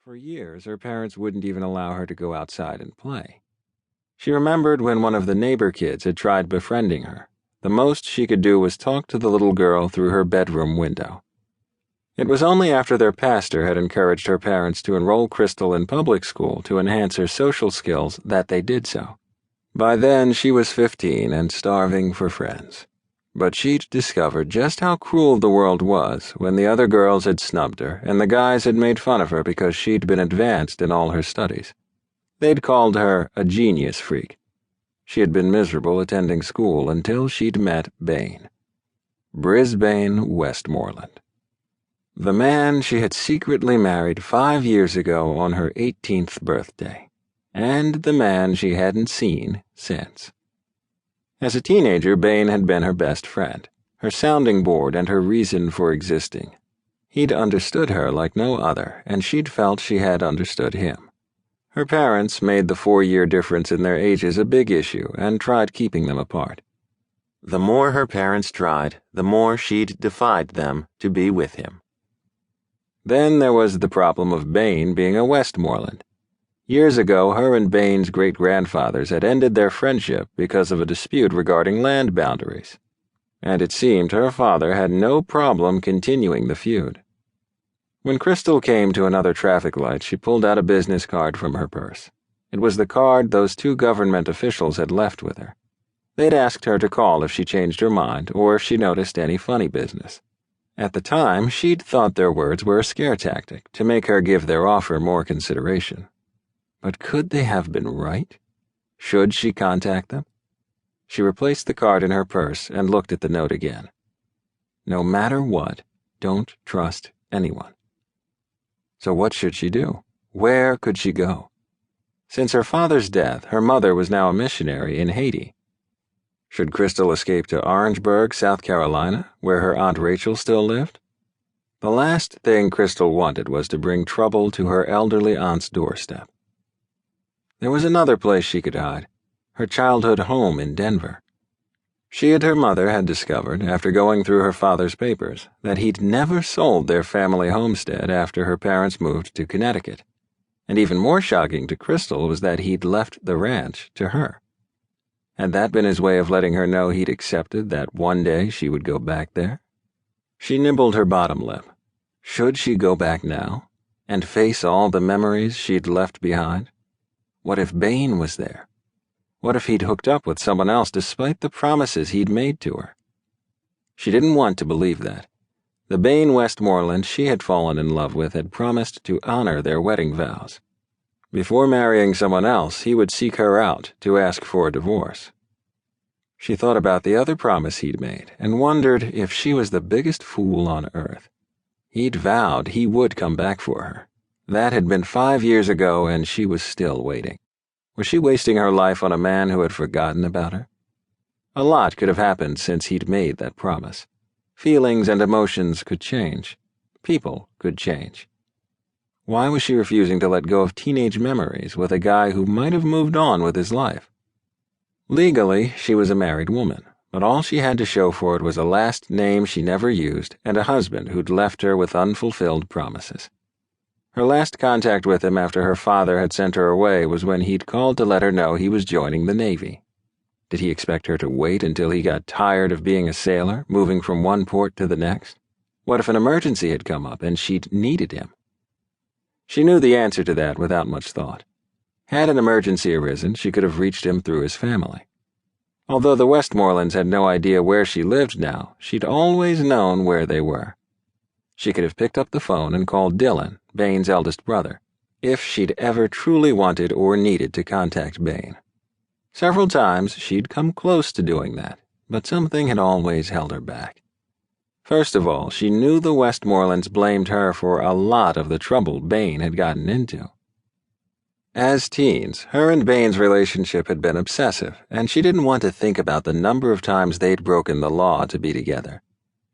For years, her parents wouldn't even allow her to go outside and play. She remembered when one of the neighbor kids had tried befriending her. The most she could do was talk to the little girl through her bedroom window. It was only after their pastor had encouraged her parents to enroll Crystal in public school to enhance her social skills that they did so. By then, she was 15 and starving for friends. But she'd discovered just how cruel the world was when the other girls had snubbed her and the guys had made fun of her because she'd been advanced in all her studies. They'd called her a genius freak. She had been miserable attending school until she'd met Bane. Brisbane Westmoreland. The man she had secretly married 5 years ago on her 18th birthday. And the man she hadn't seen since. As a teenager, Bane had been her best friend, her sounding board and her reason for existing. He'd understood her like no other, and she'd felt she had understood him. Her parents made the 4-year difference in their ages a big issue and tried keeping them apart. The more her parents tried, the more she'd defied them to be with him. Then there was the problem of Bane being a Westmoreland. Years ago, her and Bane's great-grandfathers had ended their friendship because of a dispute regarding land boundaries, and it seemed her father had no problem continuing the feud. When Crystal came to another traffic light, she pulled out a business card from her purse. It was the card those 2 government officials had left with her. They'd asked her to call if she changed her mind or if she noticed any funny business. At the time, she'd thought their words were a scare tactic to make her give their offer more consideration. But could they have been right? Should she contact them? She replaced the card in her purse and looked at the note again. No matter what, don't trust anyone. So what should she do? Where could she go? Since her father's death, her mother was now a missionary in Haiti. Should Crystal escape to Orangeburg, South Carolina, where her Aunt Rachel still lived? The last thing Crystal wanted was to bring trouble to her elderly aunt's doorstep. There was another place she could hide, her childhood home in Denver. She and her mother had discovered, after going through her father's papers, that he'd never sold their family homestead after her parents moved to Connecticut. And even more shocking to Crystal was that he'd left the ranch to her. Had that been his way of letting her know he'd accepted that one day she would go back there? She nibbled her bottom lip. Should she go back now, and face all the memories she'd left behind? What if Bane was there? What if he'd hooked up with someone else despite the promises he'd made to her? She didn't want to believe that. The Bane Westmoreland she had fallen in love with had promised to honor their wedding vows. Before marrying someone else, he would seek her out to ask for a divorce. She thought about the other promise he'd made and wondered if she was the biggest fool on earth. He'd vowed he would come back for her. That had been 5 years ago, and she was still waiting. Was she wasting her life on a man who had forgotten about her? A lot could have happened since he'd made that promise. Feelings and emotions could change. People could change. Why was she refusing to let go of teenage memories with a guy who might have moved on with his life? Legally, she was a married woman, but all she had to show for it was a last name she never used and a husband who'd left her with unfulfilled promises. Her last contact with him after her father had sent her away was when he'd called to let her know he was joining the Navy. Did he expect her to wait until he got tired of being a sailor, moving from one port to the next? What if an emergency had come up and she'd needed him? She knew the answer to that without much thought. Had an emergency arisen, she could have reached him through his family. Although the Westmorelands had no idea where she lived now, she'd always known where they were. She could have picked up the phone and called Dylan, Bane's eldest brother, if she'd ever truly wanted or needed to contact Bane. Several times she'd come close to doing that, but something had always held her back. First of all, she knew the Westmorelands blamed her for a lot of the trouble Bane had gotten into. As teens, her and Bane's relationship had been obsessive, and she didn't want to think about the number of times they'd broken the law to be together.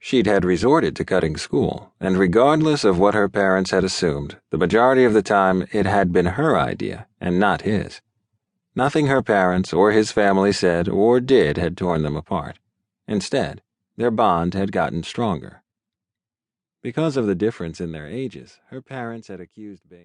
She'd had resorted to cutting school, and regardless of what her parents had assumed, the majority of the time it had been her idea and not his. Nothing her parents or his family said or did had torn them apart. Instead, their bond had gotten stronger. Because of the difference in their ages, her parents had accused Bane